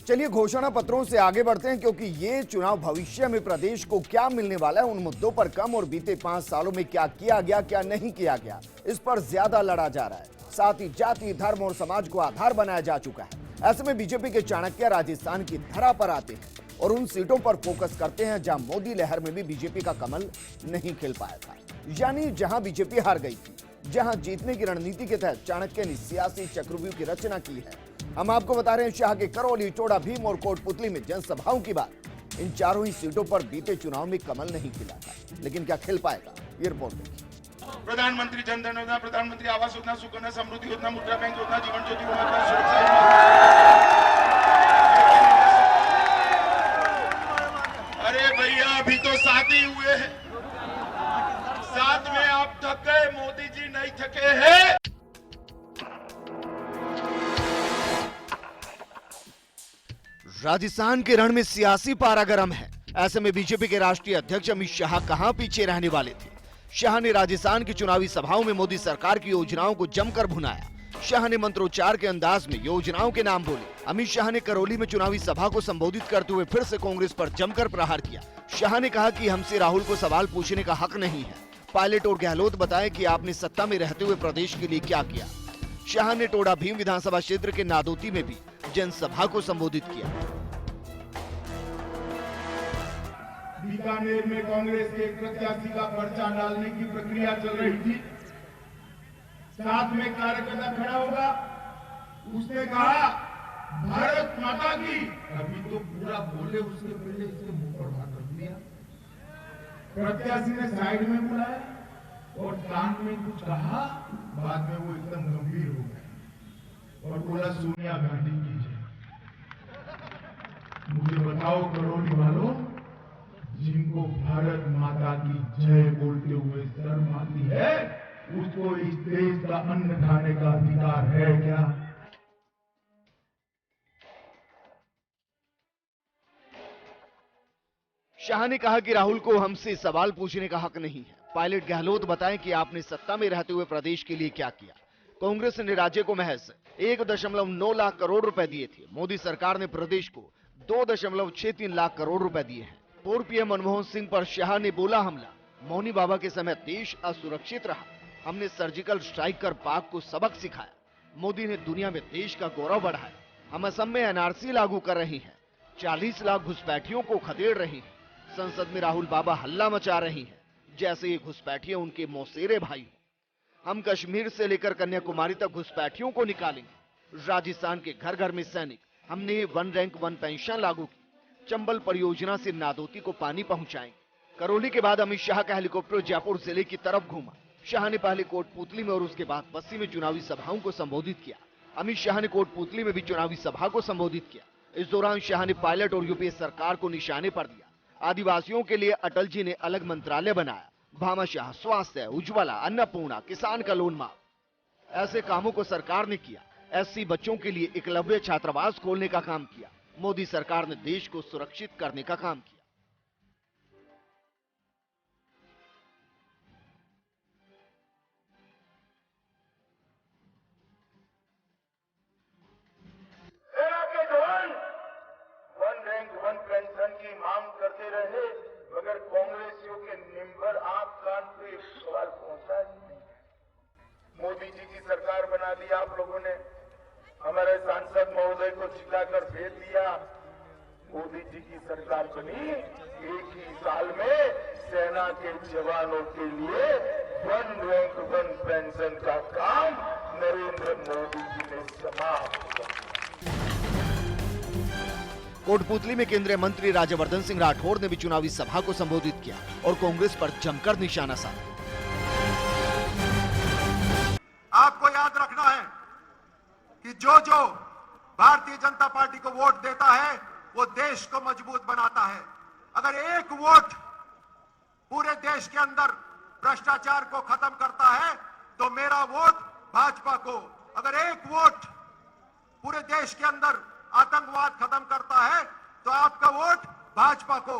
चलिए घोषणा पत्रों से आगे बढ़ते हैं, क्योंकि ये चुनाव भविष्य में प्रदेश को क्या मिलने वाला है, उन मुद्दों पर कम और बीते 5 सालों में क्या किया गया, क्या नहीं किया गया, इस पर ज्यादा लड़ा जा रहा है। साथ ही जाति, धर्म और समाज को आधार बनाया जा चुका है। ऐसे में बीजेपी के चाणक्य राजस्थान की धरा पर आते हैं और उन सीटों पर फोकस करते हैं जहां मोदी लहर में भी बीजेपी का कमल नहीं खिल पाया था, यानी जहां बीजेपी हार गई थी, जहां जीतने की रणनीति के तहत चाणक्य ने सियासी चक्रव्यूह की रचना की है। हम आपको बता रहे हैं शाह के करौली, टोडा भीम और कोटपुतली में जनसभाओं की बात। इन चारों ही सीटों पर बीते चुनाव में कमल नहीं खिला था, लेकिन क्या खिल पाएगा, ये रिपोर्ट देखिए। प्रधानमंत्री जन धन योजना, प्रधानमंत्री आवास योजना, सुकन्या समृद्धि योजना, मुद्रा बैंक योजना, जीवन ज्योति बीमा सुरक्षा योजना। अरे भैया अभी तो 7 ही हुए हैं, 7 में आप थक गए, मोदी जी नहीं थके हैं। राजस्थान के रण में सियासी पारा गर्म है। ऐसे में बीजेपी के राष्ट्रीय अध्यक्ष अमित शाह कहां पीछे रहने वाले थे। शाह ने राजस्थान की चुनावी सभाओं में मोदी सरकार की योजनाओं को जमकर भुनाया। शाह ने मंत्रोच्चार के अंदाज में योजनाओं के नाम बोले। अमित शाह ने करौली में चुनावी सभा को संबोधित करते हुए फिर से कांग्रेस पर जमकर प्रहार किया। शाह ने कहा कि हमसे राहुल को सवाल पूछने का हक नहीं है। पायलट और गहलोत बताए कि आपने सत्ता में रहते हुए प्रदेश के लिए क्या किया। शाह ने टोडा भीम विधानसभा क्षेत्र के नादोती में भी जनसभा को संबोधित किया। बीकानेर में कांग्रेस के एक प्रत्याशी का पर्चा डालने की प्रक्रिया चल रही थी। साथ में कार्यकर्ता खड़ा होगा, उसने कहा भारत माता की, अभी तो पूरा बोले उसके पहले इसके मुंह पर हाथ रख दिया। प्रत्याशी ने साइड में बुलाया और कान में कुछ कहा, बाद में वो एकदम गंभीर हो गए और बोला सोनिया गांधी की जय। मुझे बताओ करौली वालों, जिनको भारत माता की जय बोलते हुए शर्म आती है, उसको इस देश का अन्न खाने का अधिकार है क्या? शाह ने कहा कि राहुल को हमसे सवाल पूछने का हक नहीं है। पायलट गहलोत बताएं कि आपने सत्ता में रहते हुए प्रदेश के लिए क्या किया। कांग्रेस ने राज्य को महज 1.9 लाख करोड़ रुपए दिए थे। मोदी सरकार ने प्रदेश को 2.63 लाख करोड़ रुपए दिए हैं। पूर्व पीएम मनमोहन सिंह पर शाह ने बोला हमला। मौनी बाबा के समय देश असुरक्षित रहा। हमने सर्जिकल स्ट्राइक कर पाक को सबक सिखाया। मोदी ने दुनिया में देश का गौरव बढ़ाया। हम असम में एनआरसी लागू कर रहे हैं। 40 लाख घुसपैठियों को खदेड़ रहे हैं। संसद में राहुल बाबा हल्ला मचा रही हैं, जैसे ये घुसपैठिए उनके मौसेरे भाई हो। हम कश्मीर से लेकर कन्याकुमारी तक घुसपैठियों को निकालेंगे। राजस्थान के घर घर में सैनिक। हमने 1 रैंक 1 पेंशन लागू की। चंबल परियोजना से नादोती को पानी पहुंचाएंगे। करौली के बाद अमित शाह का हेलीकॉप्टर जयपुर जिले की तरफ घूमा। शाह ने पहले कोटपुतली में और उसके बाद बस्सी में चुनावी सभाओं को संबोधित किया। अमित शाह ने कोटपुतली में भी चुनावी सभा को संबोधित किया। इस दौरान शाह ने पायलट और यूपीए सरकार को निशाने पर दिया। आदिवासियों के लिए अटल जी ने अलग मंत्रालय बनाया। भामाशाह, स्वास्थ्य, उज्ज्वला, अन्नपूर्णा, किसान का लोन माफ, ऐसे कामों को सरकार ने किया। एससी बच्चों के लिए एकलव्य छात्रावास खोलने का काम किया। मोदी सरकार ने देश को सुरक्षित करने का काम किया। सेना के जवान 1 रैंक 1 पेंशन की मांग करते रहे, मगर कांग्रेसियों के निम्बर आंख कान पे एक सवाल पहुंचा ही नहीं। मोदी जी की सरकार बना दी आप लोगों ने, हमारे सांसद महोदय को जिताकर भेज दिया। मोदी जी की सरकार बनी, एक ही साल में सेना के जवानों के लिए 1 रैंक 1 पेंशन का काम नरेंद्र मोदी जी ने समाप्त कर दिया। कोटपुतली में केंद्रीय मंत्री राज्यवर्धन सिंह राठौड़ ने भी चुनावी सभा को संबोधित किया और कांग्रेस पर जमकर निशाना साधा। आपको याद रखना है कि जो भारतीय जनता पार्टी को वोट देता है वो देश को मजबूत बनाता है। अगर एक वोट पूरे देश के अंदर भ्रष्टाचार को खत्म करता है तो मेरा वोट भाजपा को। अगर एक वोट पूरे देश के अंदर आतंकवाद खत्म करता है तो आपका वोट भाजपा को।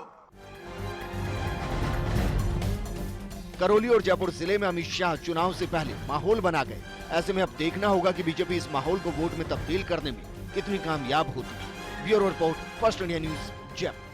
करौली और जयपुर जिले में अमित शाह चुनाव से पहले माहौल बना गए। ऐसे में अब देखना होगा कि बीजेपी इस माहौल को वोट में तब्दील करने में कितनी कामयाब होती है। Bureau report, first India news, Jaipur.